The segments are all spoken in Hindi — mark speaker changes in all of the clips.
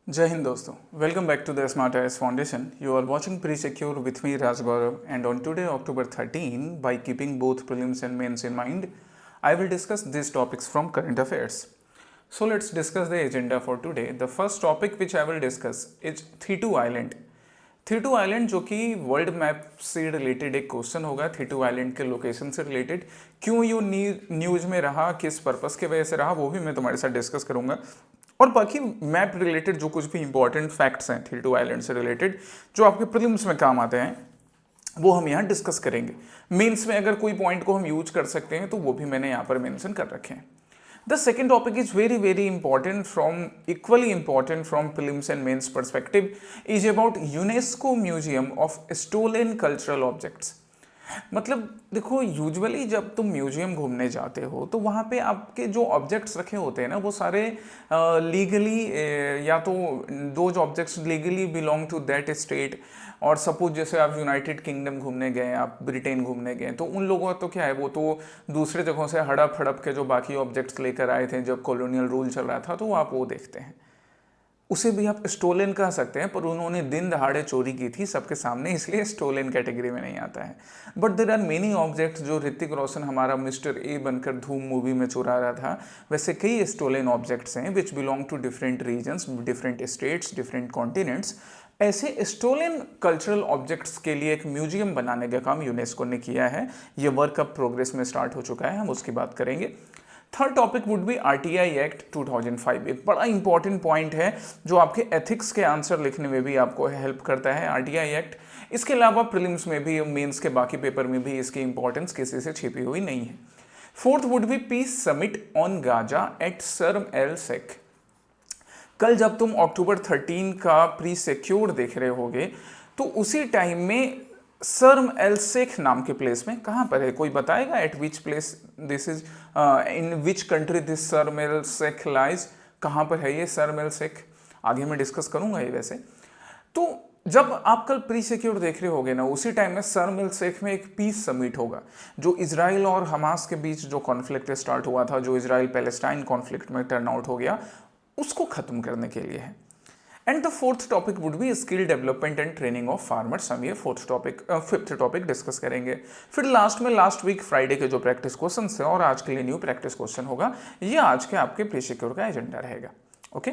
Speaker 1: Jai Hind दोस्तों, welcome back to the Smart IAS Foundation. You are watching Pre-Secure with me Raj Gaurav, and on today October 13, by keeping both prelims and mains in mind, I will discuss these topics from current affairs. So let's discuss the agenda for today. The first topic which I will discuss is Thitu island. Thitu island जो कि वर्ल्ड मैप से रिलेटेड एक क्वेश्चन होगा. थीटू आइलैंड के लोकेशन से रिलेटेड क्यों ये न्यूज में रहा, किस पर्पस के वजह से रहा, वो भी मैं तुम्हारे साथ डिस्कस करूंगा. और बाकी मैप रिलेटेड जो कुछ भी इंपॉर्टेंट फैक्ट्स हैं थीटू आइलैंड से रिलेटेड जो आपके प्रीलिम्स में काम आते हैं वो हम यहाँ डिस्कस करेंगे. मेंस में अगर कोई पॉइंट को हम यूज कर सकते हैं तो वो भी मैंने यहाँ पर मेंशन कर रखे हैं. The second topic is very important from equally important from prelims and mains perspective is about UNESCO Museum of Stolen Cultural Objects. मतलब देखो, यूजुअली जब तुम म्यूजियम घूमने जाते हो तो वहाँ पे आपके जो ऑब्जेक्ट्स रखे होते हैं ना वो सारे लीगली या तो those objects legally belong to that state. और सपोज जैसे आप यूनाइटेड किंगडम घूमने गए, आप ब्रिटेन घूमने गए, तो उन लोगों का तो क्या है, वो तो दूसरे जगहों से हड़प हड़प के जो बाकी ऑब्जेक्ट्स लेकर आए थे जब कॉलोनियल रूल चल रहा था, तो आप वो देखते हैं. उसे भी आप स्टोलन कह सकते हैं, पर उन्होंने दिन दहाड़े चोरी की थी सबके सामने, इसलिए स्टोलन कैटेगरी में नहीं आता है. But there are many objects जो ऋतिक रोशन हमारा मिस्टर ए बनकर धूम मूवी में चुरा रहा था, वैसे कई स्टोलन ऑब्जेक्ट्स हैं which belong to different regions, different states, different continents. ऐसे स्टोलन कल्चरल ऑब्जेक्ट्स के लिए एक म्यूजियम बनाने का काम यूनेस्को ने किया है. ये वर्क अब प्रोग्रेस में स्टार्ट हो चुका है, हम उसकी बात करेंगे. Third topic would be RTI act 2005. एक बड़ा इंपॉर्टेंट पॉइंट है जो आपके एथिक्स के आंसर लिखने में भी आपको हेल्प करता है, आरटीआई एक्ट. इसके अलावा प्रीलिम्स में भी, मेंस के बाकी पेपर में भी इसकी इंपॉर्टेंस किसी से छिपी हुई नहीं है. Fourth would be peace summit on Gaza at Sharm el Sheikh. कल जब तुम अक्टूबर 13 का प्री सिक्योर देख रहे होगे तो उसी टाइम में शर्म एल शेख नाम के प्लेस में, कहाँ पर है कोई बताएगा? Eight which place this is, in which country this शर्म एल शेख लाइज? कहाँ पर है ये शर्म एल शेख? आगे मैं डिस्कस करूंगा ये. वैसे तो जब आप कल प्री सिक्योर देख रहे होगे ना, उसी टाइम में शर्म एल शेख में एक पीस समिट होगा जो इजराइल और हमास के बीच जो कॉन्फ्लिक्ट स्टार्ट हुआ था, जो इजराइल पैलेस्टाइन कॉन्फ्लिक्ट में टर्न आउट हो गया, उसको खत्म करने के लिए है. And the fourth topic would be skill development and training of farmers. हम ये फिफ्थ टॉपिक डिस्कस करेंगे. फिर लास्ट में लास्ट वीक फ्राइडे के जो प्रैक्टिस क्वेश्चन थे और आज के लिए न्यू प्रैक्टिस क्वेश्चन होगा, ये आज के आपके प्री सिक्योर का एजेंडा रहेगा. Okay,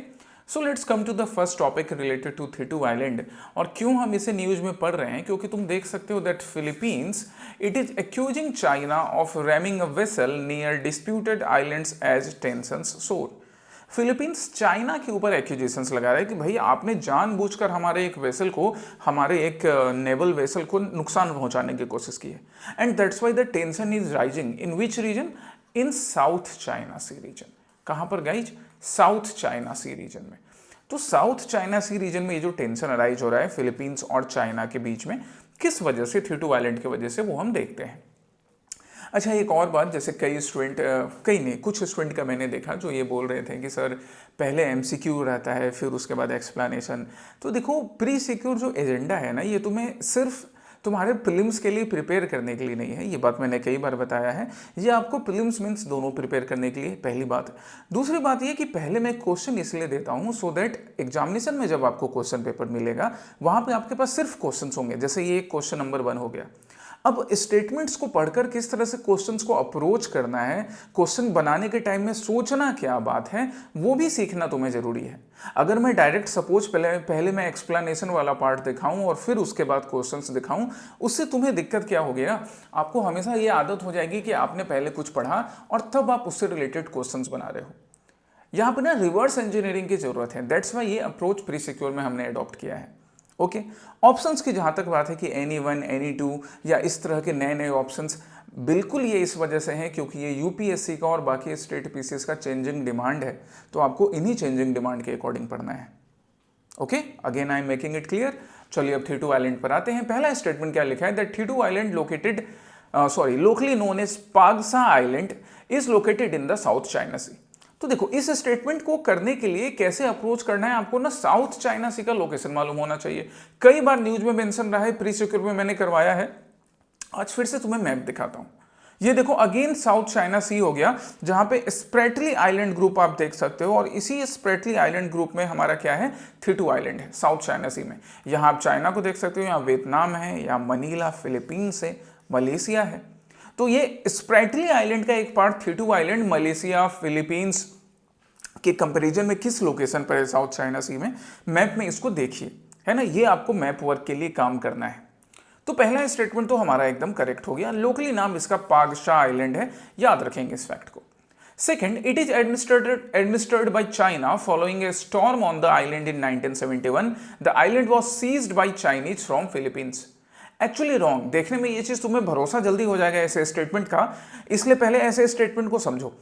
Speaker 1: so let's come to the first topic related to Thitu island. और क्यों हम इसे न्यूज में पढ़ रहे हैं? क्योंकि तुम देख सकते हो that Philippines it is accusing China of ramming a vessel near disputed islands as tensions soar. Philippines China के ऊपर एक्यूजेशंस लगा रहा है कि भाई आपने जानबूझकर हमारे एक वेसल को, हमारे एक नेवल वेसल को नुकसान पहुंचाने की कोशिश की है. And that's why the tension is rising. In which region? In South China Sea region. कहां पर guys? South China Sea region में. तो साउथ चाइना सी रीजन में ये जो टेंशन अराइज हो रहा है फिलीपींस और चाइना के बीच में, किस वजह से? थीटू आइलैंड की वजह से, वो हम देखते हैं. अच्छा, एक और बात, जैसे कई स्टूडेंट, कई नहीं, कुछ स्टूडेंट का मैंने देखा जो ये बोल रहे थे कि सर पहले एमसीक्यू रहता है फिर उसके बाद एक्सप्लेनेशन. तो देखो, प्री सिक्योर जो एजेंडा है ना, ये तुम्हें सिर्फ तुम्हारे प्रीलिम्स के लिए प्रिपेयर करने के लिए नहीं है. ये बात मैंने कई बार बताया है. ये आपको प्रीलिम्स मीन्स दोनों प्रिपेयर करने के लिए, पहली बात. दूसरी बात ये कि पहले मैं क्वेश्चन इसलिए देता हूँ सो दैट एग्जामिनेशन में जब आपको क्वेश्चन पेपर मिलेगा वहाँ पे आपके पास सिर्फ क्वेश्चंस होंगे. जैसे ये क्वेश्चन नंबर 1 हो गया. अब स्टेटमेंट्स को पढ़कर किस तरह से क्वेश्चंस को अप्रोच करना है, क्वेश्चन बनाने के टाइम में सोचना क्या बात है, वो भी सीखना तुम्हें जरूरी है. अगर मैं डायरेक्ट सपोज पहले मैं एक्सप्लेनेशन वाला पार्ट दिखाऊं और फिर उसके बाद क्वेश्चंस दिखाऊं, उससे तुम्हें दिक्कत क्या हो गया? आपको हमेशा ये आदत हो जाएगी कि आपने पहले कुछ पढ़ा और तब आप उससे रिलेटेड क्वेश्चंस बना रहे हो. यहाँ पर ना रिवर्स इंजीनियरिंग की जरूरत है. दैट्स वाई ये अप्रोच प्री सिक्योर में हमने अडॉप्ट किया है. ओके, ऑप्शंस की जहाँ तक बात है कि any1, any2 या इस तरह के नए नए ऑप्शंस, बिल्कुल ये इस वजह से हैं क्योंकि ये यूपीएससी का और बाकी स्टेट पीसीएस का चेंजिंग डिमांड है. तो आपको इन्हीं चेंजिंग डिमांड के अकॉर्डिंग पढ़ना है. Okay, again I am making it clear. चलिए अब थीटू आइलैंड पर आते हैं. पहला स्टेटमेंट क्या लिखा है? That Thitu island locally known as Pagasa island is located in the South China Sea. तो देखो, इस स्टेटमेंट को करने के लिए कैसे अप्रोच करना है, आपको ना साउथ चाइना सी का लोकेशन मालूम होना चाहिए. कई बार न्यूज में मेंशन रहा है, प्री सिक्योर में मैंने करवाया है. आज फिर से तुम्हें मैप दिखाता हूं. ये देखो अगेन साउथ चाइना सी हो गया, जहां पे स्प्रेटली आइलैंड ग्रुप आप देख सकते हो, और इसी स्प्रेटली आइलैंड ग्रुप में हमारा क्या है, थीटू आइलैंड है साउथ चाइना सी में। यहां आप चाइना को देख सकते हो, यहाँ वियतनाम है, यहाँ मनीला फिलीपींस है, मलेशिया है। तो ये स्प्रेटली आइलैंड का एक पार्ट थीटू आइलैंड मलेशिया फिलीपींस के कंपैरिजन में किस लोकेशन पर है साउथ चाइना सी में, मैप में इसको देखिए, है ना। ये आपको मैप वर्क के लिए काम करना है। तो पहला स्टेटमेंट तो हमारा एकदम करेक्ट हो गया, लोकली नाम इसका पागशा आइलैंड है, याद रखेंगे इस फैक्ट को। Second, it is administered by China following a storm on the island in 1971। The island was seized by Chinese from Philippines. Actually wrong. देखने में ये चीज तुम्हें भरोसा जल्दी हो जाएगा ऐसे स्टेटमेंट का, इसलिए पहले ऐसे स्टेटमेंट को समझो।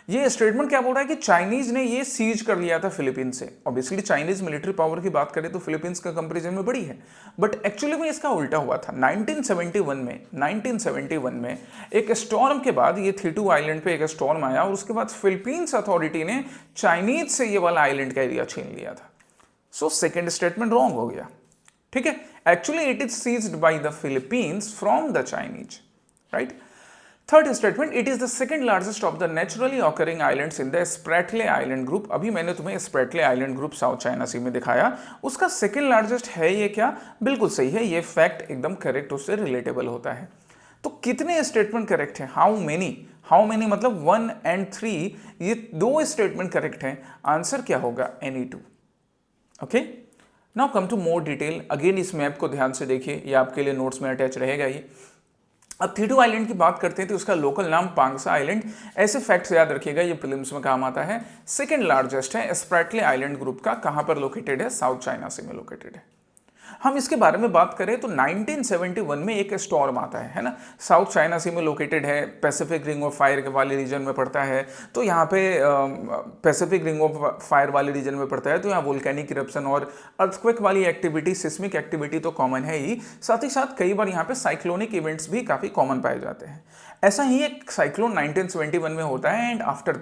Speaker 1: ये स्टेटमेंट क्या बोल रहा है कि चाइनीज ने ये सीज कर लिया था फिलीपींस से। ऑब्वियसली चाइनीज मिलिट्री पावर की बात करें तो फिलीपींस का कंपैरिजन में बड़ी है, बट एक्चुअली में इसका उल्टा हुआ था। 1971 में एक स्टॉर्म के बाद ये थीटू आइलैंड पे एक स्टॉर्म आया, और उसके बाद फिलीपींस अथॉरिटी ने चाइनीज से ये वाला आइलैंड का एरिया छीन लिया था। सो सेकेंड स्टेटमेंट रॉन्ग हो गया, ठीक है। Actually it is seized by the Philippines from the Chinese, right. Third statement, it is the second largest of the naturally occurring islands in the Spratly island group. अभी मैंने तुम्हें Spratly island group South China Sea में दिखाया, उसका सेकंड लार्जेस्ट है ये क्या, बिल्कुल सही है, ये फैक्ट एकदम करेक्ट, उससे रिलेटेबल होता है। तो कितने स्टेटमेंट करेक्ट हैं, हाउ मेनी मतलब 1 और 3, ये 2 स्टेटमेंट करेक्ट हैं। आंसर क्या होगा, any 2। Okay, now come to more detail. Again इस मैप को ध्यान से देखिए, ये आपके लिए नोट्स में अटैच रहेगा ये। अब थीटू आइलैंड की बात करते हैं तो उसका लोकल नाम पांगसा आइलैंड। ऐसे फैक्ट्स याद रखिएगा, ये प्रीलिम्स में काम आता है। सेकंड लार्जेस्ट है स्प्रेटले आइलैंड ग्रुप का, कहां पर लोकेटेड है, साउथ चाइना सी में लोकेटेड है। हम इसके बारे में बात करें तो 1971 में एक स्टॉर्म आता है ना, साउथ चाइना सी में लोकेटेड है, पैसिफिक रिंग ऑफ फायर वाले रीजन में पड़ता है। तो यहाँ पे पैसिफिक रिंग ऑफ फायर वाले रीजन में पड़ता है, तो यहाँ वोल्केनिक इरप्शन और अर्थक्वेक वाली एक्टिविटी, सिस्मिक एक्टिविटी तो कॉमन है ही, साथ ही साथ कई बार यहाँ पे साइक्लोनिक इवेंट्स भी काफ़ी कॉमन पाए जाते हैं। ऐसा ही एक साइक्लोन 1971 में होता है, and after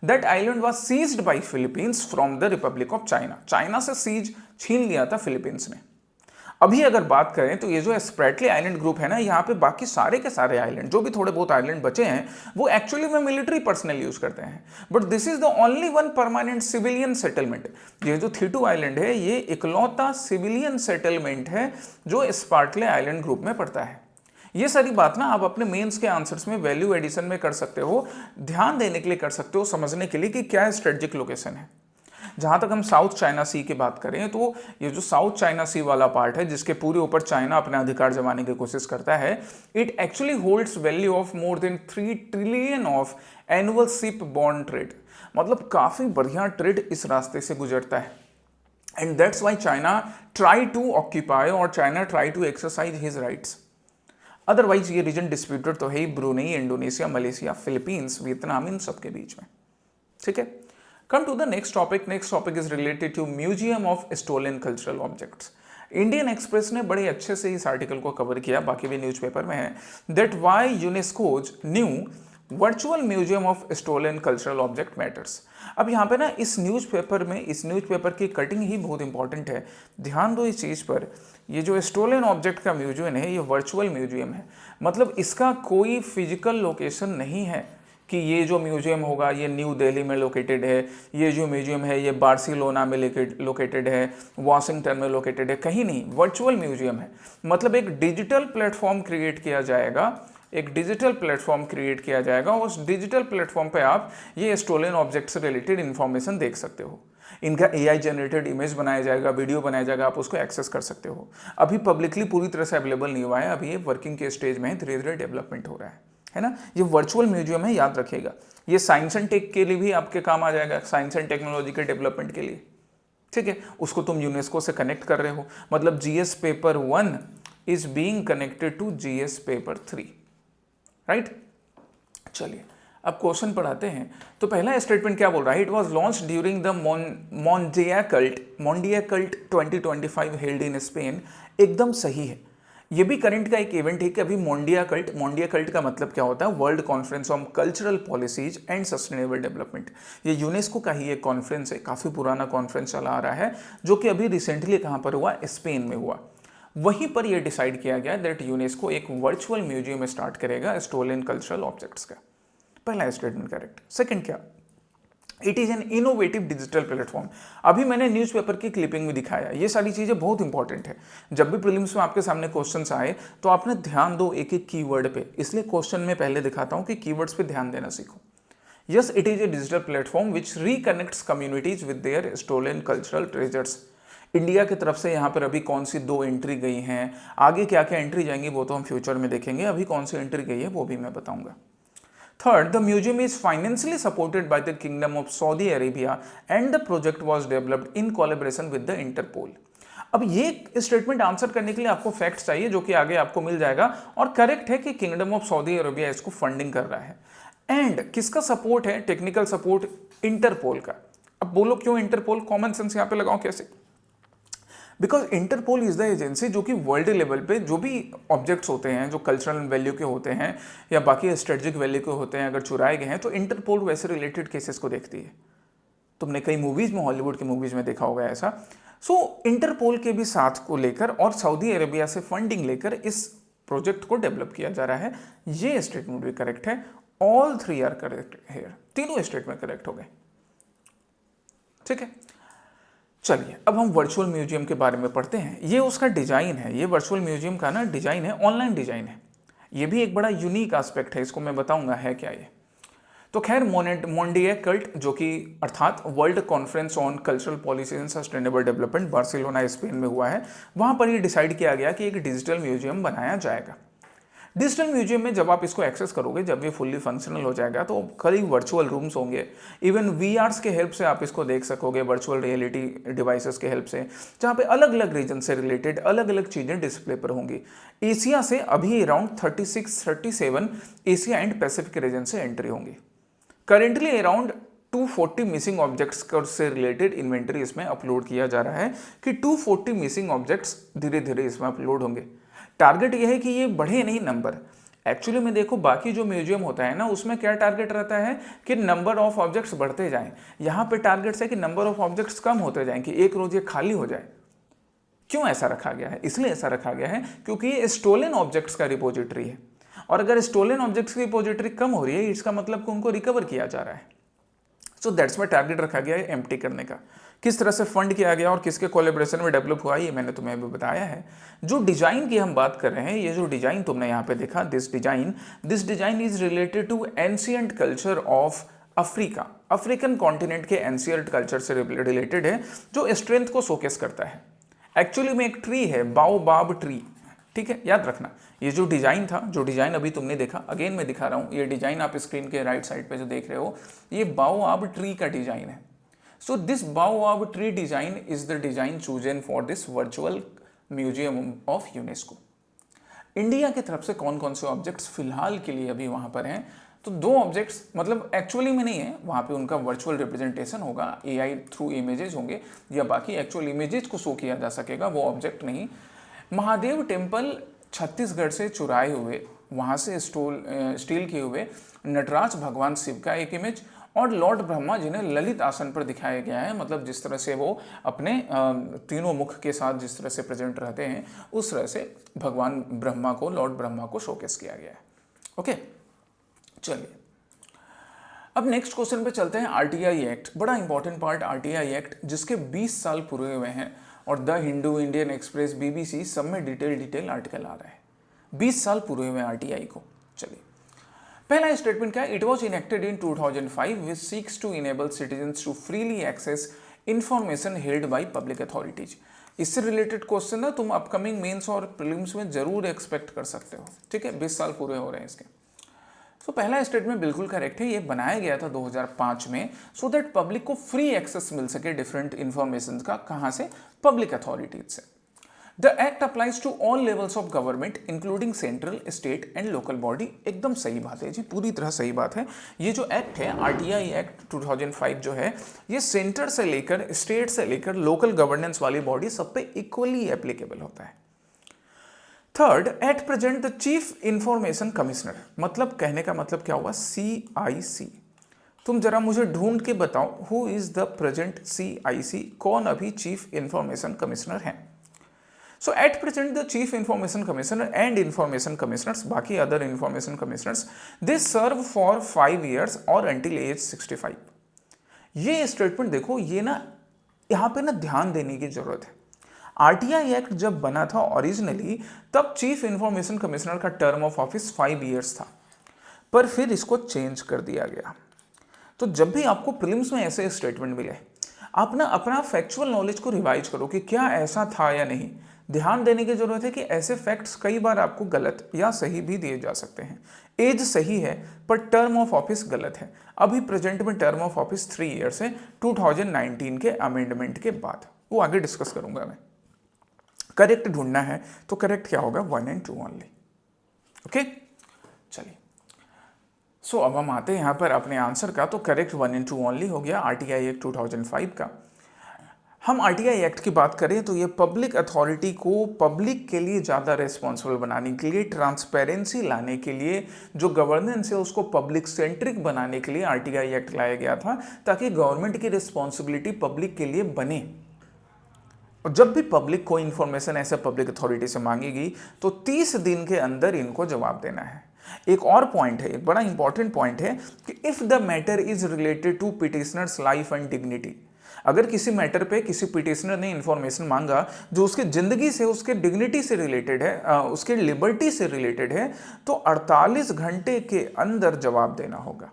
Speaker 1: that island was seized by Philippines from the Republic of China. China से सीज छीन लिया था फिलीपींस ने। अभी अगर बात करें तो ये जो स्प्रेटली आइलैंड ग्रुप है ना, यहाँ पे बाकी सारे के सारे आइलैंड, जो भी थोड़े बहुत आइलैंड बचे हैं, वो एक्चुअली में मिलिट्री पर्सनल यूज करते हैं, but this is the only one permanent civilian settlement. ये जो थीटू आइलैंड है, ये इकलौता सिविलियन सेटलमेंट है जो स्प्रेटली आइलैंड ग्रुप में पड़ता है। ये सारी बात ना आप अपने मेंस के आंसर्स में वैल्यू एडिशन में कर सकते हो, ध्यान देने के लिए कर सकते हो, समझने के लिए कि क्या स्ट्रेटेजिक लोकेशन है। जहाँ तक हम साउथ चाइना सी की बात करें तो ये जो साउथ चाइना सी वाला पार्ट है, जिसके पूरे ऊपर चाइना अपना अधिकार जमाने की कोशिश करता है, it actually holds value of more than 3 trillion of annual ship borne trade. मतलब काफ़ी बढ़िया ट्रेड इस रास्ते से गुजरता है, and that's why China try to occupy और China try to exercise his rights. Otherwise ये रीजन डिस्प्यूटेड तो है ही, Brunei, Indonesia, Malaysia, Philippines, Vietnam, इन सब के बीच में, ठीक है। Come to the next topic. Next topic is related to Museum of Stolen Cultural Objects. Indian express ने बड़े अच्छे से इस आर्टिकल को कवर किया, बाकी भी न्यूज़पेपर में है, that why UNESCO's new virtual museum of stolen cultural object matters. अब यहाँ पे ना इस न्यूज़पेपर की कटिंग ही बहुत इंपॉर्टेंट है, ध्यान दो इस चीज़ पर। ये जो स्टोलन ऑब्जेक्ट का म्यूजियम है, ये वर्चुअल म्यूजियम है, मतलब इसका कोई फिजिकल लोकेशन नहीं है कि ये जो म्यूजियम होगा ये न्यू दिल्ली में लोकेटेड है, ये जो म्यूजियम है ये बार्सिलोना में लोकेटेड है, वाशिंगटन में लोकेटेड है, कहीं नहीं, वर्चुअल म्यूजियम है। मतलब एक डिजिटल प्लेटफॉर्म क्रिएट किया जाएगा, उस डिजिटल प्लेटफॉर्म पे आप ये स्टोलन ऑब्जेक्ट से रिलेटेड इन्फॉर्मेशन देख सकते हो। इनका AI जनरेटेड इमेज बनाया जाएगा, वीडियो बनाया जाएगा, आप उसको एक्सेस कर सकते हो। अभी पब्लिकली पूरी तरह से अवेलेबल नहीं हुआ है, अभी ये वर्किंग के स्टेज में है, धीरे धीरे डेवलपमेंट हो रहा है ना। ये वर्चुअल म्यूजियम है, याद रखिएगा। ये साइंस एंड टेक के लिए भी आपके काम आ जाएगा, साइंस एंड टेक्नोलॉजी के डेवलपमेंट के लिए, ठीक है। उसको तुम यूनेस्को से कनेक्ट कर रहे हो, मतलब GS paper 1 is being connected to GS paper 3, right. चलिए अब क्वेश्चन पढ़ाते हैं। तो पहला स्टेटमेंट क्या बोल रहा है, it was launch during the Mondiacult 2025 held in Spain. एकदम सही है, ये भी करंट का एक इवेंट है कि अभी मोंडिया कल्ट का मतलब क्या होता है, world conference on cultural policies and sustainable development. ये यूनेस्को का ही एक कॉन्फ्रेंस है, काफ़ी पुराना कॉन्फ्रेंस चला आ रहा है, जो कि अभी रिसेंटली कहाँ पर हुआ, स्पेन में हुआ। वहीं पर यह डिसाइड किया गया दैट यूनेस्को एक वर्चुअल म्यूजियम स्टार्ट करेगा स्टोलन कल्चरल ऑब्जेक्ट्स का। पहला स्टेटमेंट करेक्ट। सेकंड क्या, it is an innovative digital platform. अभी मैंने न्यूज़पेपर की क्लिपिंग में दिखाया, ये सारी चीज़ें बहुत इंपॉर्टेंट है। जब भी प्रीलिम्स में आपके सामने क्वेश्चंस आए तो आपने ध्यान दो एक एक कीवर्ड पे, इसलिए क्वेश्चन में पहले दिखाता हूं कि कीवर्ड्स पे ध्यान देना सीखो। Yes, it is a digital platform which reconnects communities with their stolen cultural treasures. India की तरफ से यहाँ पर अभी कौन सी 2 एंट्री गई हैं, आगे क्या क्या एंट्री जाएंगी वो तो हम फ्यूचर में देखेंगे, अभी कौन सी एंट्री गई है वो भी मैं बताऊंगा। Third, the museum is financially supported by the Kingdom of Saudi Arabia and the project was developed in collaboration with the Interpol. अब ये स्टेटमेंट आंसर करने के लिए आपको फैक्ट चाहिए जो कि आगे आपको मिल जाएगा, और करेक्ट है कि किंगडम ऑफ सऊदी अरेबिया इसको फंडिंग कर रहा है। एंड किसका सपोर्ट है? टेक्निकल सपोर्ट इंटरपोल का। अब बोलो क्यों इंटरपोल? कॉमन सेंस यहां पे लगाओ कैसे? Because Interpol is the agency जो कि वर्ल्ड लेवल पे जो भी ऑब्जेक्ट्स होते हैं जो कल्चरल वैल्यू के होते हैं या बाकी स्ट्रेटेजिक वैल्यू के होते हैं, अगर चुराए गए हैं तो इंटरपोल वैसे रिलेटेड केसेस को देखती है। तुमने कई मूवीज में, हॉलीवुड की मूवीज में देखा होगा ऐसा। सो इंटरपोल के भी साथ को लेकर और सऊदी अरेबिया से फंडिंग लेकर इस प्रोजेक्ट को डेवलप किया जा रहा है। ये स्टेटमेंट भी करेक्ट है। ऑल 3 आर करेक्ट हियर, तीनों स्टेटमेंट करेक्ट हो गए। ठीक है, चलिए अब हम वर्चुअल म्यूजियम के बारे में पढ़ते हैं। ये उसका डिजाइन है, ये वर्चुअल म्यूजियम का ना डिजाइन है, ऑनलाइन डिजाइन है। ये भी एक बड़ा यूनिक एस्पेक्ट है, इसको मैं बताऊंगा है क्या ये। तो खैर मोंडिया कल्ट जो कि अर्थात world conference on cultural policy and sustainable development Barcelona Spain में हुआ है, वहां पर ये डिसाइड किया गया कि एक डिजिटल म्यूजियम बनाया जाएगा। डिजिटल म्यूजियम में जब आप इसको एक्सेस करोगे, जब ये फुल्ली फंक्शनल हो जाएगा तो कई वर्चुअल रूम्स होंगे, इवन वीआरस के हेल्प से आप इसको देख सकोगे, वर्चुअल रियलिटी डिवाइसेस के हेल्प से, जहाँ पे अलग अलग रीजन से रिलेटेड अलग अलग चीज़ें डिस्प्ले पर होंगी। एशिया से अभी around 36-37 Asia and Pacific region से एंट्री होंगी। करेंटली अराउंड 240 मिसिंग ऑब्जेक्ट्स से रिलेटेड इन्वेंटरी इसमें अपलोड किया जा रहा है कि 240 मिसिंग ऑब्जेक्ट्स धीरे धीरे इसमें अपलोड होंगे। टारगेट यह है कि ये बढ़े नहीं नंबर। एक्चुअली में देखो बाकी जो म्यूजियम होता है ना उसमें क्या टारगेट रहता है कि नंबर ऑफ ऑब्जेक्ट्स बढ़ते जाएं। यहाँ पे टारगेट है कि नंबर ऑफ ऑब्जेक्ट्स कम होते जाएं, कि एक रोज ये खाली हो जाए। क्यों ऐसा रखा गया है? इसलिए ऐसा रखा गया है क्योंकि ये स्टोलन ऑब्जेक्ट्स का रिपोजिटरी है, और अगर स्टोलन ऑब्जेक्ट्स की रिपोजिटरी कम हो रही है इसका मतलब कि उनको रिकवर किया जा रहा है। सो दैट्स वाई टारगेट रखा गया है एम्प्टी करने का। किस तरह से फंड किया गया और किसके कोलैबोरेशन में डेवलप हुआ ये मैंने तुम्हें अभी बताया है। जो डिजाइन की हम बात कर रहे हैं, ये जो डिजाइन तुमने यहाँ पे देखा, this design is related to ancient culture of Africa. African continent के एंशिएंट कल्चर से रिलेटेड है, जो स्ट्रेंथ को शोकेस करता है। एक्चुअली में एक ट्री है, बाओबाब ट्री। ठीक है, याद रखना ये जो डिजाइन था, जो डिजाइन अभी तुमने देखा, अगेन मैं दिखा रहा हूं, ये डिजाइन आप स्क्रीन के राइट साइड पे जो देख रहे हो, ये बाओबाब ट्री का डिजाइन है। So this baobab tree design is the design chosen for this virtual museum of UNESCO. India की तरफ से कौन कौन से ऑब्जेक्ट्स फिलहाल के लिए अभी वहां पर हैं? तो 2 ऑब्जेक्ट्स, मतलब एक्चुअली में नहीं है, वहां पे उनका वर्चुअल रिप्रेजेंटेशन होगा, एआई थ्रू इमेजेस होंगे या बाकी एक्चुअल इमेजेस को शो किया जा सकेगा, वो ऑब्जेक्ट नहीं। महादेव टेम्पल छत्तीसगढ़ से चुराए हुए, वहां से स्टील किए हुए नटराज भगवान शिव का एक इमेज, और लॉर्ड ब्रह्मा जिन्हें ललित आसन पर दिखाया गया है, मतलब जिस तरह से वो अपने तीनों मुख के साथ जिस तरह से प्रेजेंट रहते हैं उस तरह से भगवान ब्रह्मा को, लॉर्ड ब्रह्मा को शोकेस किया गया है। ओके, चलिए अब नेक्स्ट क्वेश्चन पे चलते हैं। आरटीआई एक्ट, बड़ा इंपॉर्टेंट पार्ट आरटीआई एक्ट, जिसके 20 साल पूरे हुए हैं, और the Hindu, Indian express, BBC सब में डिटेल आर्टिकल आ रहा है। 20 साल पूरे हुए आरटीआई को। चलिए पहला स्टेटमेंट क्या है? It was enacted in 2005 which seeks to enable citizens to freely access information held by public authorities. इससे रिलेटेड क्वेश्चन ना तुम अपकमिंग मेंस और प्रीलिम्स में जरूर एक्सपेक्ट कर सकते हो। ठीक है, 20 साल पूरे हो रहे हैं इसके। तो पहला स्टेटमेंट बिल्कुल करेक्ट है, ये बनाया गया था 2005 में, सो दैट पब्लिक को फ्री एक्सेस मिल सके डिफरेंट इंफॉर्मेशन का। कहां से? पब्लिक अथॉरिटीज से। The act applies to all levels of government including central, state and local body. एकदम सही बात है जी, पूरी तरह सही बात है। ये जो एक्ट है आरटीआई एक्ट 2005 जो है, ये सेंटर से लेकर, स्टेट से लेकर लोकल गवर्नेंस वाली बॉडी सब पे इक्वली एप्लीकेबल होता है। Third, at present the chief information commissioner, मतलब कहने का मतलब क्या हुआ? CIC। तुम जरा मुझे ढूंढ के बताओ who is the present CIC, कौन अभी चीफ इंफॉर्मेशन कमिश्नर है? So at present the Chief Information Commissioner and Information Commissioners, बाकी other Information Commissioners, they serve for 5 years or until age 65. ये स्टेटमेंट देखो, ये ना यहाँ पे ना ध्यान देने की जरूरत है। आरटीआई एक्ट जब बना था ओरिजिनली, तब चीफ इंफॉर्मेशन कमिश्नर का टर्म ऑफ ऑफिस 5 इयर्स था, पर फिर इसको चेंज कर दिया गया। तो जब भी आपको प्रीलिम्स में ऐसे स्टेटमेंट मिले, आप ना अपना फैक्चुअल नॉलेज को रिवाइज करो कि क्या ऐसा था या नहीं। ध्यान देने की जरूरत है कि ऐसे फैक्ट्स कई बार आपको गलत या सही भी दिए जा सकते हैं। एज सही है पर टर्म ऑफ ऑफिस गलत है। अभी प्रेजेंट में टर्म ऑफ ऑफिस 3 ईयर्स है 2019 के अमेंडमेंट के बाद, वो आगे डिस्कस करूंगा मैं। करेक्ट ढूंढना है तो करेक्ट क्या होगा, 1 and 2 ओनली। ओके, चलिए। सो अब हम आते हैं यहाँ पर अपने आंसर का। तो करेक्ट 1 and 2 ओनली हो गया आरटीआई एक्ट 2005 का। हम आरटीआई एक्ट की बात करें तो ये पब्लिक अथॉरिटी को पब्लिक के लिए ज़्यादा रिस्पॉन्सिबल बनाने के लिए, ट्रांसपेरेंसी लाने के लिए, जो गवर्नेंस है उसको पब्लिक सेंट्रिक बनाने के लिए आरटीआई एक्ट लाया गया था, ताकि गवर्नमेंट की रिस्पॉन्सिबिलिटी पब्लिक के लिए बने। और जब भी पब्लिक को इन्फॉर्मेशन ऐसे पब्लिक अथॉरिटी से मांगेगी तो 30 दिन के अंदर इनको जवाब देना है। एक और पॉइंट है, एक बड़ा इंपॉर्टेंट पॉइंट है कि if the matter is related to petitioner's life and dignity, अगर किसी मैटर पे किसी पिटिशनर ने इंफॉर्मेशन मांगा जो उसके जिंदगी से, उसके डिग्निटी से रिलेटेड है, उसके लिबर्टी से रिलेटेड है, तो 48 घंटे के अंदर जवाब देना होगा।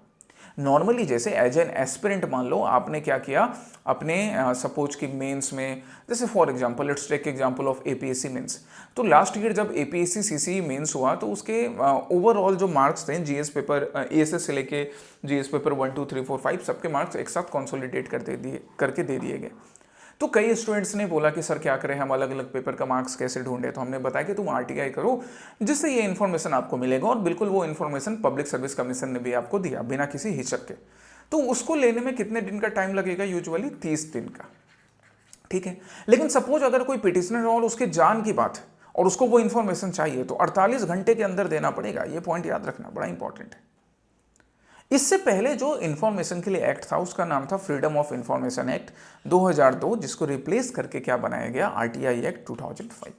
Speaker 1: नॉर्मली जैसे एज एन एस्पिरेंट मान लो आपने क्या किया अपने सपोज कि मेंस में, जैसे for example let's take example of APSC mains. तो लास्ट ईयर जब एपीएससी सीसी मेंस हुआ तो उसके ओवरऑल जो मार्क्स थे जीएस पेपर, एएसएस से लेके जीएस पेपर 1 2 3 4 5 सबके मार्क्स एक साथ कंसोलिडेट करके दे दिए गए। तो कई स्टूडेंट्स ने बोला कि सर क्या करें, हम अलग अलग पेपर का मार्क्स कैसे ढूंढे। तो हमने बताया कि तुम आरटीआई करो, जिससे ये इन्फॉर्मेशन आपको मिलेगा, और बिल्कुल वो इन्फॉर्मेशन पब्लिक सर्विस कमीशन ने भी आपको दिया बिना किसी हिचक के। तो उसको लेने में कितने दिन का टाइम लगेगा, यूजुअली 30 दिन का, ठीक है। लेकिन सपोज अगर कोई पिटिशनर और उसके जान की बात है और उसको वो इन्फॉर्मेशन चाहिए तो 48 घंटे के अंदर देना पड़ेगा। ये पॉइंट याद रखना, बड़ा इंपॉर्टेंट है। इससे पहले जो इंफॉर्मेशन के लिए एक्ट था उसका नाम था फ्रीडम ऑफ इंफॉर्मेशन एक्ट 2002, जिसको रिप्लेस करके क्या बनाया गया, आरटीआई एक्ट 2005।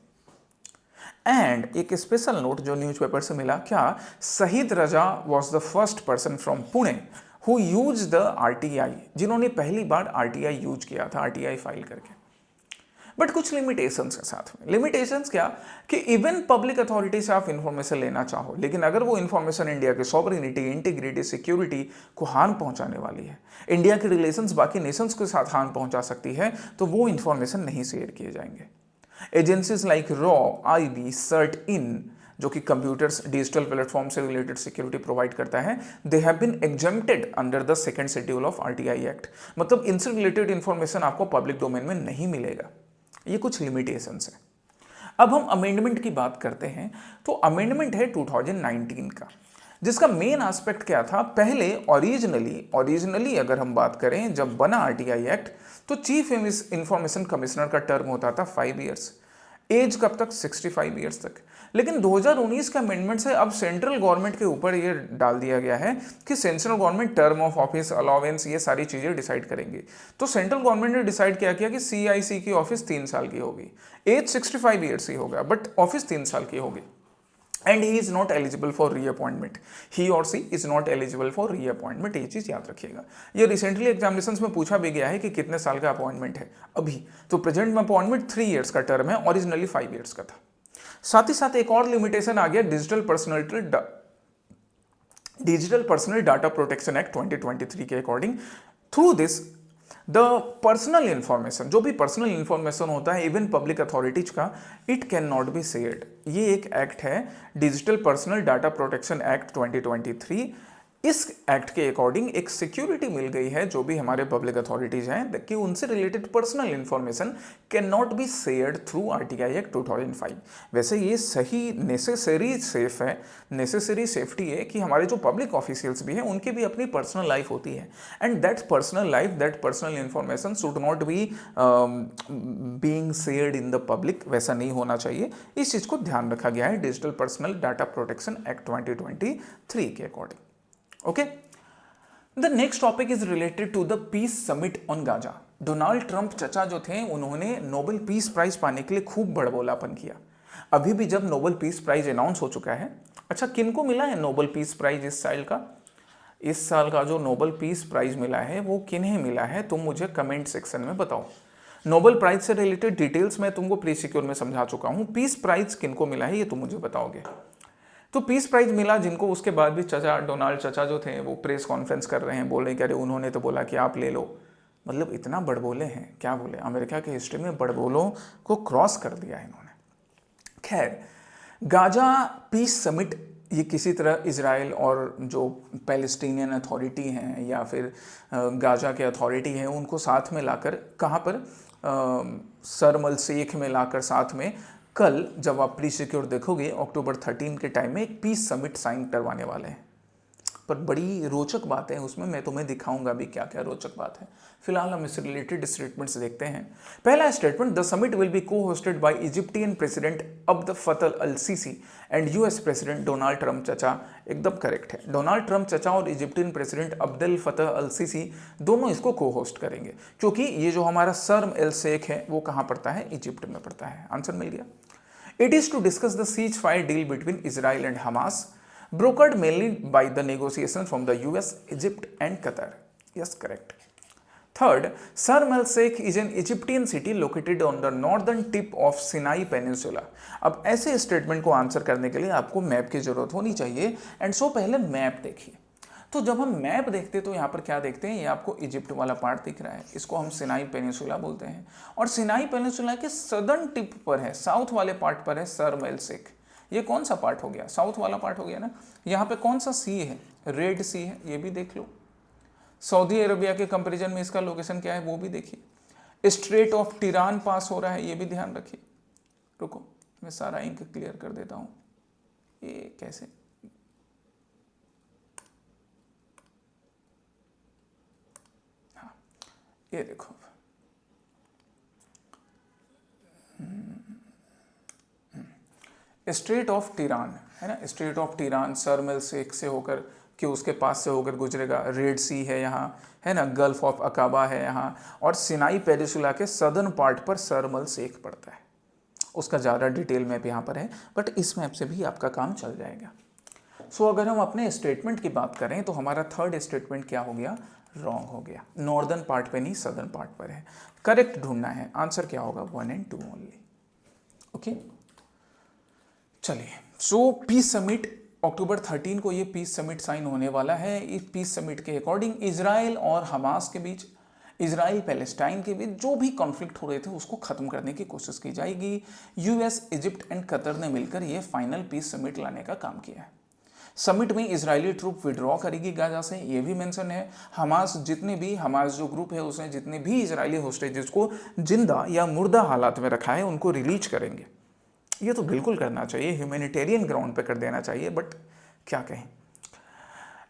Speaker 1: एंड एक स्पेशल नोट जो न्यूज़पेपर से मिला, क्या Shahid Raza was the first person from Pune who use the RTI, जिन्होंने पहली बार आरटीआई यूज किया था, आरटीआई फाइल करके। बट कुछ लिमिटेशंस के साथ में। लिमिटेशंस क्या कि इवन पब्लिक अथॉरिटी से आप इंफॉर्मेशन लेना चाहो, लेकिन अगर वो इंफॉर्मेशन इंडिया के सॉवरेनिटी, इंटीग्रिटी, सिक्योरिटी को हार्म पहुंचाने वाली है, इंडिया के रिलेशंस बाकी नेशंस के साथ हार्म पहुंचा सकती है, तो वो इंफॉर्मेशन नहीं शेयर किए जाएंगे। एजेंसीज लाइक रॉ, आईबी, सर्ट इन, जो कि कंप्यूटर्स डिजिटल प्लेटफॉर्म से रिलेटेड सिक्योरिटी प्रोवाइड करता है, they have been exempted under the second schedule of RTI act. मतलब इनसे रिलेटेड इंफॉर्मेशन आपको पब्लिक डोमेन में नहीं मिलेगा। ये कुछ लिमिटेशंस है। अब हम अमेंडमेंट की बात करते हैं। तो अमेंडमेंट है 2019 का, जिसका मेन एस्पेक्ट क्या था। पहले ओरिजिनली अगर हम बात करें, जब बना आरटीआई एक्ट तो चीफ इंफॉर्मेशन कमिश्नर का टर्म होता था 5 इयर्स, एज कब तक, 65 इयर्स तक। लेकिन 2019 के अमेंडमेंट से अब सेंट्रल गवर्नमेंट के ऊपर ये डाल दिया गया है कि central government term of office, allowance, ये सारी चीजें डिसाइड करेंगे। तो सेंट्रल गवर्नमेंट ने डिसाइड किया कि सीआईसी की ऑफिस 3 साल की होगी, एज 65 ईयर्स ही होगा, बट ऑफिस 3 साल की होगी। And he is not eligible for reappointment, he और she is not eligible for reappointment. ये चीज याद रखिएगा। ये रिसेंटली एग्जामिनेशंस में पूछा भी गया है कि कितने साल का अपॉइंटमेंट है अभी। तो प्रेजेंट में अपॉइंटमेंट 3 इयर्स का टर्म है, ओरिजिनली 5 इयर्स का था। साथ ही साथ एक और लिमिटेशन आ गया, digital personal data protection act 2023 के according. Through this the personal information, जो भी पर्सनल इंफॉर्मेशन होता है इवन पब्लिक अथॉरिटीज का, it can not be shared. ये एक एक्ट है, digital personal data protection act 2023। इस एक्ट के अकॉर्डिंग एक सिक्योरिटी मिल गई है जो भी हमारे पब्लिक अथॉरिटीज हैं कि उनसे related personal information can not be shared through RTI act 2005। वैसे ये सही नेसेसरी सेफ्टी है कि हमारे जो पब्लिक ऑफिशियल्स भी हैं उनकी भी अपनी पर्सनल लाइफ होती है, and that personal life, that personal information should not be being shared in the public. वैसा नहीं होना चाहिए, इस चीज को ध्यान रखा गया है digital personal data protection act 2023 के according. Okay, the next topic is related to the peace summit on Gaza. Donald Trump चचा जो थे उन्होंने नोबेल पीस प्राइज पाने के लिए खूब बड़बोलापन किया। अभी भी जब नोबेल पीस प्राइज अनाउंस हो चुका है, अच्छा किनको मिला है नोबेल पीस प्राइज इस साल का? इस साल का जो नोबेल पीस प्राइज मिला है वो किन्हें मिला है, तुम मुझे कमेंट सेक्शन में बताओ। नोबेल प्राइज से रिलेटेड डिटेल्स मैं तुमको प्री सिक्योर में समझा चुका हूं। पीस प्राइज किनको मिला है ये तुम मुझे बताओगे। तो पीस प्राइज मिला जिनको, उसके बाद भी चचा डोनाल्ड चचा जो थे वो प्रेस कॉन्फ्रेंस कर रहे हैं, बोल रहे हैं कि अरे उन्होंने तो बोला कि आप ले लो। मतलब इतना बड़बोले हैं, क्या बोले, अमेरिका के हिस्ट्री में बड़बोलों को क्रॉस कर दिया है इन्होंने। खैर, गाजा पीस समिट ये किसी तरह इजराइल और जो पैलेस्टीनियन अथॉरिटी हैं या फिर गाजा के अथॉरिटी हैं उनको साथ में लाकर, कहाँ पर, शर्म अल शेख में लाकर साथ में, कल जब आप प्री सिक्योर देखोगे अक्टूबर 13 के टाइम में एक पीस समिट साइन करवाने वाले हैं। पर बड़ी रोचक बात है उसमें, मैं तुम्हें दिखाऊंगा भी क्या क्या रोचक बात है। फिलहाल हम इससे रिलेटेड स्टेटमेंट्स देखते हैं। पहला statement, the summit will be co-hosted by Egyptian president Abd Fattah al Sisi and US president Donald Trump चचा। एकदम करेक्ट है, डोनाल्ड ट्रंप चचा और Egyptian president Abdel Fattah al CC दोनों इसको को होस्ट करेंगे, क्योंकि ये जो हमारा शर्म एल शेख है वो कहाँ पड़ता है, इजिप्ट में पड़ता है। आंसर मिल गया। It is to discuss the cease fire deal between Israel and Hamas, brokered mainly by the negotiation from the US, Egypt and Qatar. Yes, correct. Third, Sharm el Sheikh is an Egyptian city located on the northern tip of Sinai Peninsula. अब ऐसे स्टेटमेंट को आंसर करने के लिए आपको मैप की जरूरत होनी चाहिए। एंड सो पहले मैप देखिए। तो जब हम मैप देखते हैं तो यहाँ पर क्या देखते हैं, ये आपको इजिप्ट वाला पार्ट दिख रहा है, इसको हम सिनाई पेनिनसुला बोलते हैं। और सिनाई पेनिनसुला के सदर्न टिप पर है, साउथ वाले पार्ट पर है शर्म एल शेख। ये कौन सा पार्ट हो गया, साउथ वाला पार्ट हो गया ना। यहाँ पे कौन सा सी है, रेड सी है, ये भी देख लो। सऊदी अरबिया के कंपैरिजन में इसका लोकेशन क्या है वो भी देखिए। स्ट्रेट ऑफ टिरान पास हो रहा है, ये भी ध्यान रखिए। रुको मैं सारा इंक क्लियर कर देता हूँ। ये कैसे, हाँ ये देखो, स्ट्रेट ऑफ टिरान है ना, स्ट्रेट ऑफ टिरान शर्म एल शेख से होकर कि उसके पास से होकर गुजरेगा। रेड सी है यहाँ है ना, गल्फ ऑफ अकाबा है यहाँ, और सिनाई पेनिनसुला के सदर्न पार्ट पर शर्म एल शेख पड़ता है। उसका ज़्यादा डिटेल मैप यहाँ पर है, बट इस मैप से भी आपका काम चल जाएगा। सो अगर हम अपने स्टेटमेंट की बात करें तो हमारा थर्ड स्टेटमेंट क्या हो गया, रॉन्ग हो गया। नॉर्दर्न पार्ट पे नहीं सदर्न पार्ट पर है। करेक्ट ढूंढना है, आंसर क्या होगा, 1 और 2 ओनली। ओके चलिए, सो पीस समिट अक्टूबर 13 को ये पीस समिट साइन होने वाला है। इस पीस समिट के अकॉर्डिंग इजराइल और हमास के बीच, इजराइल पैलेस्टाइन के बीच जो भी कॉन्फ्लिक्ट हो रहे थे उसको खत्म करने की कोशिश की जाएगी। यूएस, इजिप्ट एंड कतर ने मिलकर ये फाइनल पीस समिट लाने का काम किया है। समिट में इजरायली ट्रूप विड्रॉ करेगी गाजा से, ये भी मेंशन है। हमास हमास जो ग्रुप है उसने जितने भी इजरायली होस्टेजेस को जिंदा या मुर्दा हालात में रखा है उनको रिलीज करेंगे। ये तो बिल्कुल करना चाहिए, ह्यूमैनिटेरियन ग्राउंड पे कर देना चाहिए, बट क्या कहें।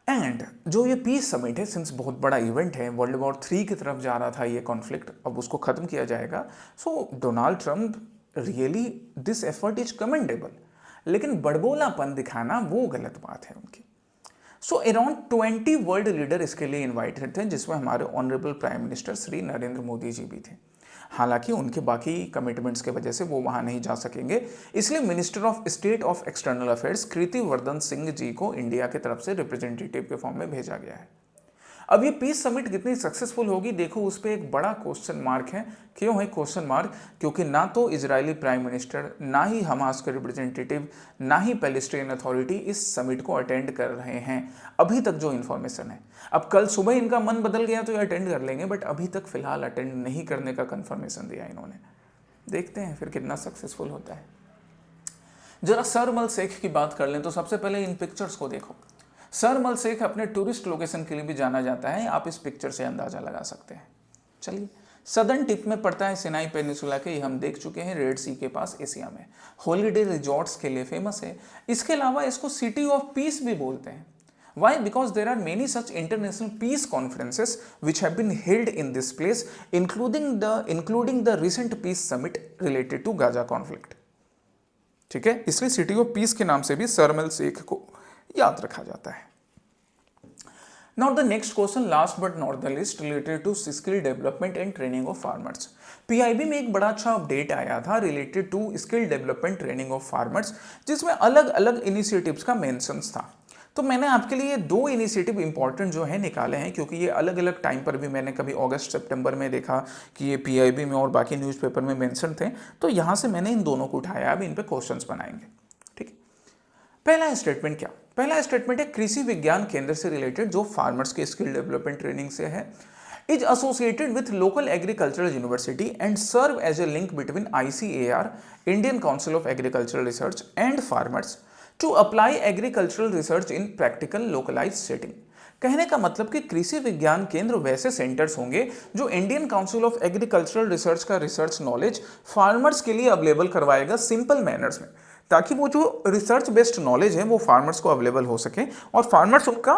Speaker 1: एंड जो ये पीस समिट है, सिंस बहुत बड़ा इवेंट है, वर्ल्ड वॉर 3 की तरफ जा रहा था ये कॉन्फ्लिक्ट, अब उसको खत्म किया जाएगा। So Donald Trump really this effort is commendable, लेकिन बड़बोलापन दिखाना वो गलत बात है उनकी। सो अराउंड 20 वर्ल्ड लीडर इसके लिए इन्वाइटेड थे, जिसमें हमारे honourable prime minister Shri Narendra Modi ji भी थे। हालांकि उनके बाकी कमिटमेंट्स के वजह से वो वहां नहीं जा सकेंगे, इसलिए minister of state of external affairs Kirti Vardhan Singh ji को इंडिया की तरफ से रिप्रेजेंटेटिव के फॉर्म में भेजा गया है। अब ये पीस समिट कितनी सक्सेसफुल होगी देखो, उस पर एक बड़ा क्वेश्चन मार्क है। क्यों है क्वेश्चन मार्क, क्योंकि ना तो इजरायली प्राइम मिनिस्टर, ना ही हमास के रिप्रेजेंटेटिव, ना ही पैलेस्टाइन अथॉरिटी इस समिट को अटेंड कर रहे हैं अभी तक जो इन्फॉर्मेशन है। अब कल सुबह इनका मन बदल गया तो ये अटेंड कर लेंगे, बट अभी तक फिलहाल अटेंड नहीं करने का कंफर्मेशन दिया इन्होंने। देखते हैं फिर कितना सक्सेसफुल होता है। जरा शर्म एल शेख की बात कर लें तो सबसे पहले इन पिक्चर्स को देखो। शर्म एल शेख अपने टूरिस्ट लोकेशन के लिए भी जाना जाता है, आप इस पिक्चर से अंदाजा लगा सकते हैं। चलिए, सदर्न टिप में पड़ता है सिनाई पेनिनसुला के, ये हम देख चुके हैं, रेड सी के पास एशिया में। हॉलीडे रिजॉर्ट्स के लिए फेमस है। इसके अलावा इसको सिटी ऑफ पीस भी बोलते हैं। Why? Because there are many such international peace conferences which have been held in this place, including the recent peace summit related to Gaza conflict. ठीक है, इसलिए सिटी ऑफ पीस के नाम से भी शर्म एल शेख को याद रखा जाता है। Now the next question, last but not the least, related to skill development and training of farmers. PIB में एक बड़ा अच्छा अपडेट आया था related to skill development training of farmers, जिसमें अलग अलग इनिशिएटिव्स का मेंशंस था। तो मैंने आपके लिए दो इनिशिएटिव इंपॉर्टेंट जो है निकाले हैं, क्योंकि ये अलग अलग टाइम पर भी मैंने कभी अगस्त सितंबर में देखा कि ये पीआईबी में और बाकी न्यूज़पेपर में मेंशन थे, तो यहाँ से मैंने इन दोनों को उठाया। अब इन पे क्वेश्चंस बनाएंगे। ठीक है, पहला स्टेटमेंट क्या? पहला स्टेटमेंट है कृषि विज्ञान केंद्र से रिलेटेड, जो फार्मर्स के स्किल डेवलपमेंट ट्रेनिंग से है, is associated with local agricultural university and serve as a link between ICAR, Indian Council of Agricultural Research and farmers to apply agricultural research in practical localize setting. कहने का मतलब कि कृषि विज्ञान केंद्र वैसे सेंटर्स होंगे जो Indian Council of Agricultural research का रिसर्च नॉलेज फार्मर्स के लिए अवेलेबल करवाएगा सिंपल मैनर्स में, ताकि वो जो रिसर्च बेस्ड नॉलेज है वो फार्मर्स को अवेलेबल हो सके और फार्मर्स उनका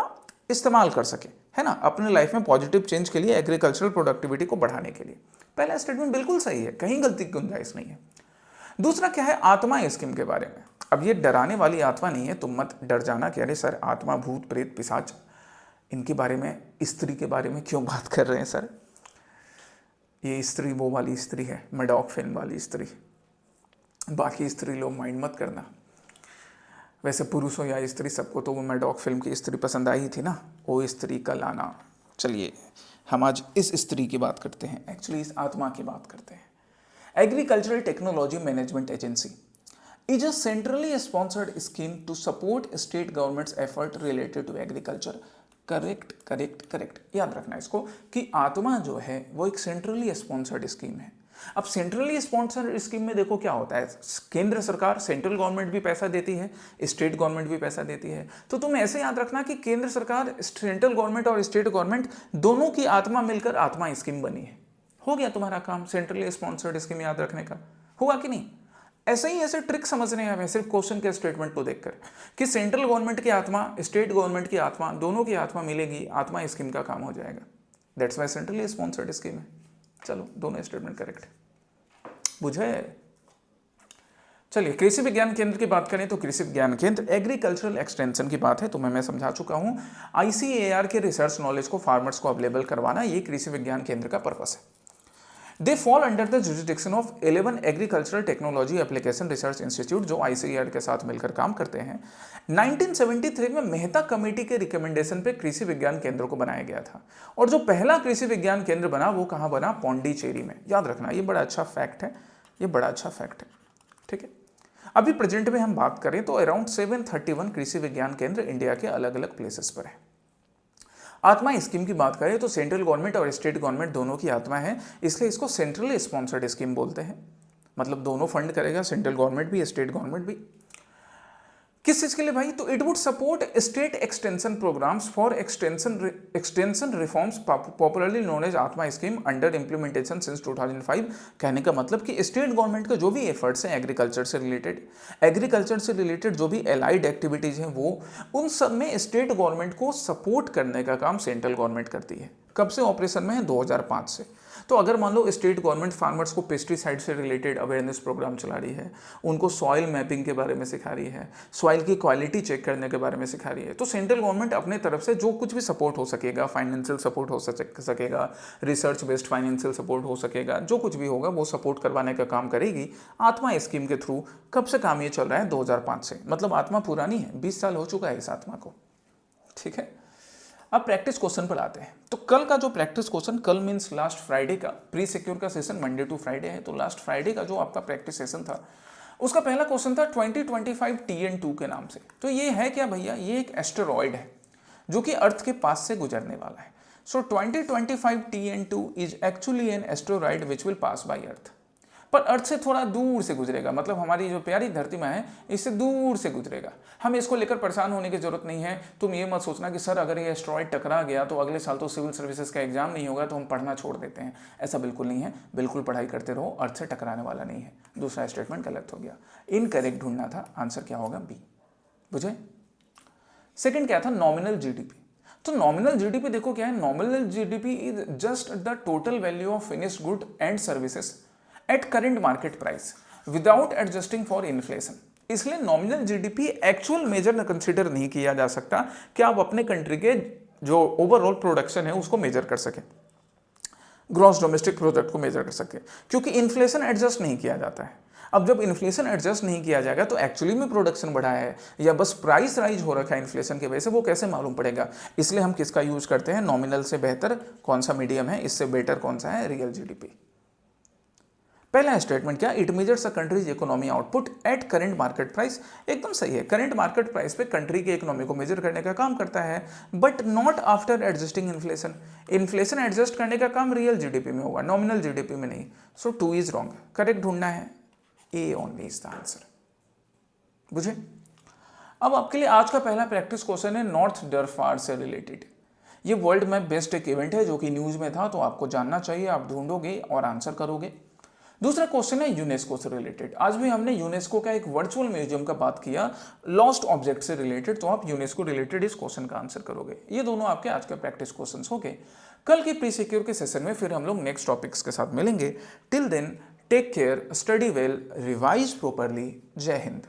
Speaker 1: इस्तेमाल कर सके, है ना, अपने लाइफ में पॉजिटिव चेंज के लिए, एग्रीकल्चरल प्रोडक्टिविटी को बढ़ाने के लिए। पहला स्टेटमेंट बिल्कुल सही है, कहीं गलती की गुंजाइश नहीं है। दूसरा क्या है, आत्मा स्कीम के बारे में। अब ये डराने वाली आत्मा नहीं है, तुम मत डर जाना कि अरे सर आत्मा, भूत, प्रेत, पिशाच, इनके बारे में, स्त्री के बारे में क्यों बात कर रहे हैं सर? ये स्त्री वो वाली स्त्री है, मैडॉक फिल्म वाली स्त्री, बाकी स्त्री लोग माइंड मत करना। वैसे पुरुष हो या स्त्री, सबको तो वो मैडॉक फिल्म की स्त्री पसंद आई थी ना, वो स्त्री का लाना। चलिए हम आज इस स्त्री की बात करते हैं, एक्चुअली इस आत्मा की बात करते हैं। Agricultural technology management agency is a centrally sponsored scheme to support state government's effort related to agriculture। Correct correct correct, याद रखना इसको कि आत्मा जो है वो एक सेंट्रली स्पॉन्सर्ड स्कीम है। अब सेंट्रली स्पॉन्सर्ड स्कीम में देखो क्या होता है, केंद्र सरकार, सेंट्रल गवर्नमेंट भी पैसा देती है, स्टेट गवर्नमेंट भी पैसा देती है। तो तुम ऐसे याद रखना कि केंद्र सरकार, सेंट्रल गवर्नमेंट और स्टेट गवर्नमेंट दोनों की आत्मा मिलकर आत्मा स्कीम बनी है। हो गया तुम्हारा काम सेंट्रली स्पॉन्सर्ड स्कीम याद रखने का, हुआ कि नहीं? ऐसे ही ऐसे ट्रिक समझने हैं हमें सिर्फ क्वेश्चन के स्टेटमेंट को देखकर कि सेंट्रल गवर्नमेंट की आत्मा, स्टेट गवर्नमेंट की आत्मा, दोनों की आत्मा मिलेगी, आत्मा स्कीम का काम हो जाएगा। That's why centrally sponsored scheme है। चलो दोनों स्टेटमेंट करेक्ट, बुझे? चलिए कृषि विज्ञान केंद्र की बात करें तो कृषि विज्ञान केंद्र एग्रीकल्चरल एक्सटेंशन की बात है, तुम्हें मैं समझा चुका हूं। आईसीएआर के रिसर्च नॉलेज को फार्मर्स को अवेलेबल करवाना, ये कृषि विज्ञान केंद्र का पर्पस है। They fall under the jurisdiction of 11 agricultural technology application research institute, जो आईसीएआर के साथ मिलकर काम करते हैं। 1973 में मेहता कमेटी के रिकमेंडेशन पे कृषि विज्ञान केंद्र को बनाया गया था, और जो पहला कृषि विज्ञान केंद्र बना वो कहाँ बना? पौंडीचेरी में। याद रखना, ये बड़ा अच्छा फैक्ट है, ये बड़ा अच्छा फैक्ट है। ठीक है, अभी प्रेजेंट में हम बात करें तो अराउंड 731 कृषि विज्ञान केंद्र इंडिया के अलग अलग प्लेसेस पर है। आत्मा स्कीम की बात करें तो सेंट्रल गवर्नमेंट और स्टेट गवर्नमेंट दोनों की आत्मा है, इसलिए इसको सेंट्रली स्पॉन्सर्ड स्कीम बोलते हैं। मतलब दोनों फंड करेगा, सेंट्रल गवर्नमेंट भी, स्टेट गवर्नमेंट भी। किस चीज के लिए भाई? तो it would support state extension programs for extension reforms, popularly known as ATMA scheme, under implementation since 2005। कहने का मतलब कि स्टेट गवर्नमेंट के जो भी एफर्ट्स हैं एग्रीकल्चर से रिलेटेड जो भी एलाइड एक्टिविटीज हैं, वो उन सब में स्टेट गवर्नमेंट को सपोर्ट करने का काम सेंट्रल गवर्नमेंट करती है। कब से ऑपरेशन में है? 2005 से। तो अगर मान लो स्टेट गवर्नमेंट फार्मर्स को पेस्टिसाइड से रिलेटेड अवेयरनेस प्रोग्राम चला रही है, उनको सॉइल मैपिंग के बारे में सिखा रही है, सॉइल की क्वालिटी चेक करने के बारे में सिखा रही है, तो सेंट्रल गवर्नमेंट अपने तरफ से जो कुछ भी सपोर्ट हो सकेगा, फाइनेंशियल सपोर्ट हो सकेगा, रिसर्च बेस्ड फाइनेंशियल सपोर्ट हो सकेगा, जो कुछ भी होगा वो सपोर्ट करवाने का काम करेगी आत्मा स्कीम के थ्रू। कब से काम ये चल रहा है? 2005 से। मतलब आत्मा पुरानी है, 20 साल हो चुका है इस आत्मा को। ठीक है, अब प्रैक्टिस क्वेश्चन पर आते हैं। तो कल का जो प्रैक्टिस क्वेश्चन, कल मीन्स लास्ट फ्राइडे का, प्री सिक्योर का सेशन मंडे टू फ्राइडे है, तो लास्ट फ्राइडे का जो आपका प्रैक्टिस सेशन था उसका पहला क्वेश्चन था 2025 TN2 के नाम से। तो ये है क्या भैया? ये एक एस्टेरॉयड है जो कि अर्थ के पास से गुजरने वाला है। So 2025 TN2 is actually an asteroid which will pass by earth, पर अर्थ से थोड़ा दूर से गुजरेगा। मतलब हमारी जो प्यारी धरती में है इससे दूर से गुजरेगा। हमें इसको लेकर परेशान होने की जरूरत नहीं है। तुम ये मत सोचना कि सर अगर ये एस्ट्रॉइड टकरा गया तो अगले साल तो सिविल सर्विसेज का एग्जाम नहीं होगा तो हम पढ़ना छोड़ देते हैं। ऐसा बिल्कुल नहीं है, बिल्कुल पढ़ाई करते रहो, अर्थ से टकराने वाला नहीं है। दूसरा स्टेटमेंट गलत हो गया, इनकरेक्ट ढूंढना था, आंसर क्या होगा? बी। बुझे? सेकेंड क्या था? Nominal GDP. तो नॉमिनल जीडीपी देखो क्या है, nominal GDP is just the total value of finished good and services at current market price without adjusting for inflation. इसलिए nominal GDP actual measure consider नहीं किया जा सकता कि आप अपने कंट्री के जो ओवरऑल प्रोडक्शन है उसको मेजर कर सके, ग्रॉस डोमेस्टिक प्रोडक्ट को मेजर कर सके, क्योंकि इन्फ्लेशन एडजस्ट नहीं किया जाता है। अब जब इन्फ्लेशन एडजस्ट नहीं किया जाएगा तो एक्चुअली में प्रोडक्शन बढ़ा है या बस प्राइस राइज हो रखा है इन्फ्लेशन की वजह से, वो कैसे मालूम पड़ेगा। इसलिए हम किसका यूज करते हैं, नॉमिनल से बेहतर कौन सा मीडियम है, इससे बेटर कौन सा है, रियल जीडीपी। पहला स्टेटमेंट क्या, it measures a countries economy output at current market price. एकदम सही है, करंट मार्केट प्राइस पे कंट्री के इकोनॉमी को मेजर करने का काम करता है, but not after adjusting inflation. Inflation adjust करने का काम रियल जीडीपी में होगा, नॉमिनल जीडीपी में नहीं। सो 2 इज रॉन्ग, करेक्ट ढूंढना है, A only is the answer. बुझे। अब आपके लिए आज का पहला प्रैक्टिस क्वेश्चन है नॉर्थ डरफार से रिलेटेड। ये वर्ल्ड में बेस्ट एक इवेंट है जो कि न्यूज में था, तो आपको जानना चाहिए, आप ढूंढोगे और आंसर करोगे। दूसरा क्वेश्चन है यूनेस्को से रिलेटेड। आज भी हमने यूनेस्को का एक वर्चुअल म्यूजियम का बात किया लॉस्ट ऑब्जेक्ट से रिलेटेड, तो आप यूनेस्को रिलेटेड इस क्वेश्चन का आंसर करोगे। ये दोनों आपके आज के प्रैक्टिस क्वेश्चंस हो गए। कल की प्री सिक्योर के सेशन में फिर हम लोग नेक्स्ट टॉपिक्स के साथ मिलेंगे। Till then take care, study well, revise properly. जय हिंद।